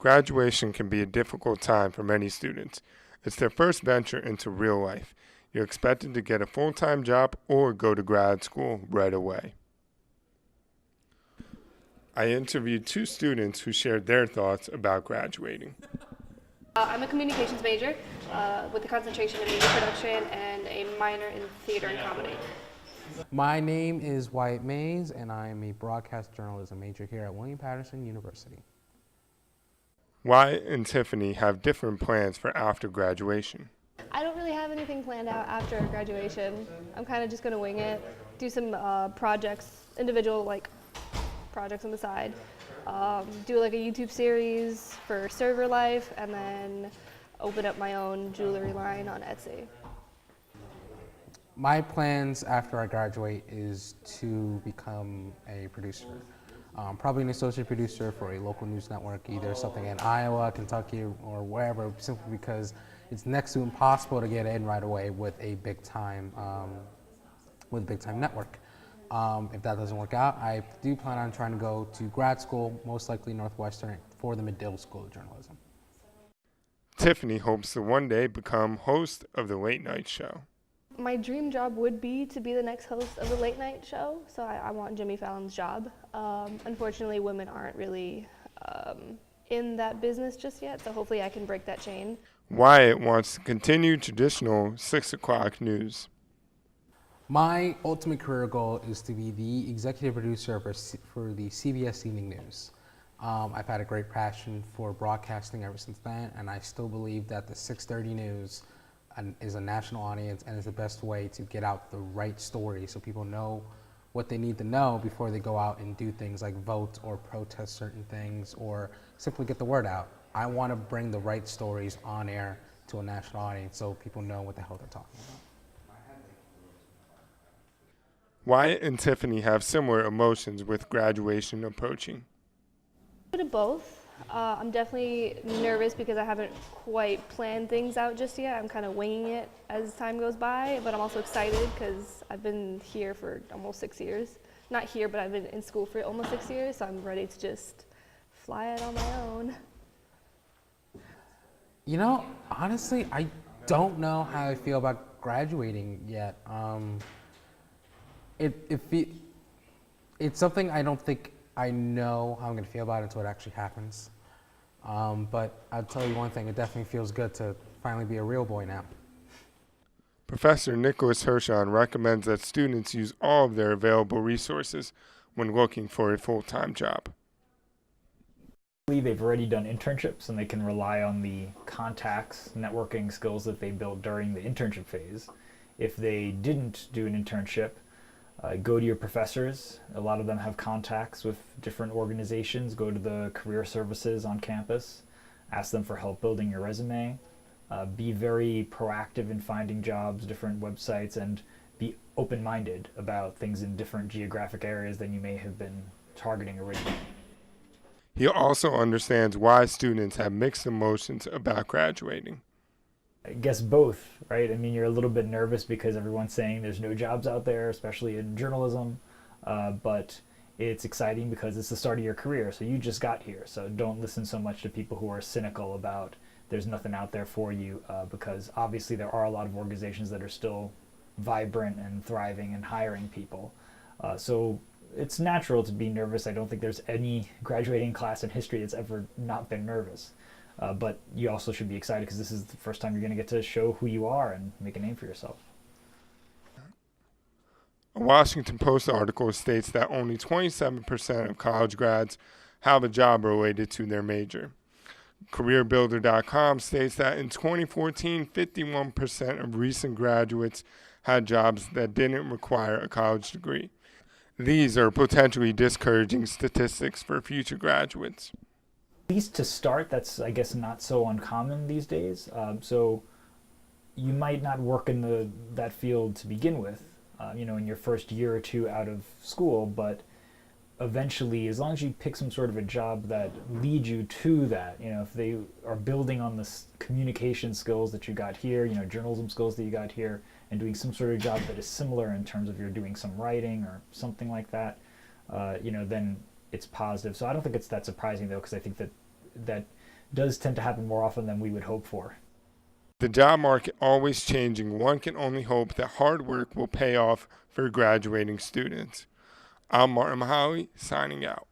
Graduation can be a difficult time for many students. It's their first venture into real life. You're expected to get a full-time job or go to grad school right away. I interviewed two students who shared their thoughts about graduating. I'm a communications major with a concentration in media production and a minor in theater and comedy. My name is Wyatt Mays, and I am a broadcast journalism major here at William Patterson University. Wyatt and Tiffany have different plans for after graduation. I don't really have anything planned out after graduation. I'm kind of just going to wing it, do some projects, individual projects on the side, do like a YouTube series for Server Life, and then open up my own jewelry line on Etsy. My plans after I graduate is to become a producer. Probably an associate producer for a local news network, either something in Iowa, Kentucky, or wherever, simply because it's next to impossible to get in right away with a big time network. If that doesn't work out, I do plan on trying to go to grad school, most likely Northwestern, for the Medill School of Journalism. Tiffany hopes to one day become host of the late night show. My dream job would be to be the next host of the late night show, so I want Jimmy Fallon's job. Unfortunately, women aren't really in that business just yet, so hopefully I can break that chain. Wyatt wants to continue traditional 6 o'clock news. My ultimate career goal is to be the executive producer for the CBS Evening News. I've had a great passion for broadcasting ever since then, and I still believe that the 6:30 news is a national audience and is the best way to get out the right story so people know what they need to know before they go out and do things like vote or protest certain things or simply get the word out. I want to bring the right stories on air to a national audience so people know what the hell they're talking about. Wyatt and Tiffany have similar emotions with graduation approaching. A bit of both. I'm definitely nervous because I haven't quite planned things out just yet. I'm kind of winging it as time goes by, but I'm also excited because I've been here for almost 6 years. Not here, but I've been in school for almost 6 years, so I'm ready to just fly it on my own. You know, honestly, I don't know how I feel about graduating yet. It's something I don't think I know how I'm going to feel about it until it actually happens. But I'll tell you one thing, it definitely feels good to finally be a real boy now. Professor Nicholas Hirshon recommends that students use all of their available resources when looking for a full-time job. They've already done internships and they can rely on the contacts, networking skills that they built during the internship phase. If they didn't do an internship, go to your professors. A lot of them have contacts with different organizations. Go to the career services on campus. Ask them for help building your resume. Be very proactive in finding jobs, different websites, and be open-minded about things in different geographic areas than you may have been targeting originally. He also understands why students have mixed emotions about graduating. I guess both, right? I mean, you're a little bit nervous because everyone's saying there's no jobs out there, especially in journalism, but it's exciting because it's the start of your career, so you just got here. So don't listen so much to people who are cynical about there's nothing out there for you, because obviously there are a lot of organizations that are still vibrant and thriving and hiring people. So it's natural to be nervous. I don't think there's any graduating class in history that's ever not been nervous. But you also should be excited because this is the first time you're going to get to show who you are and make a name for yourself. A Washington Post article states that only 27% of college grads have a job related to their major. CareerBuilder.com states that in 2014, 51% of recent graduates had jobs that didn't require a college degree. These are potentially discouraging statistics for future graduates. At least to start, that's, I guess, not so uncommon these days. So you might not work in that field to begin with, in your first year or two out of school, but eventually, as long as you pick some sort of a job that leads you to that, if they are building on the communication skills that you got here, journalism skills that you got here, and doing some sort of job that is similar in terms of you're doing some writing or something like that, then it's positive. So I don't think it's that surprising, though, because I think that does tend to happen more often than we would hope for. The job market always changing. One can only hope that hard work will pay off for graduating students. I'm Martin Mahaly, signing out.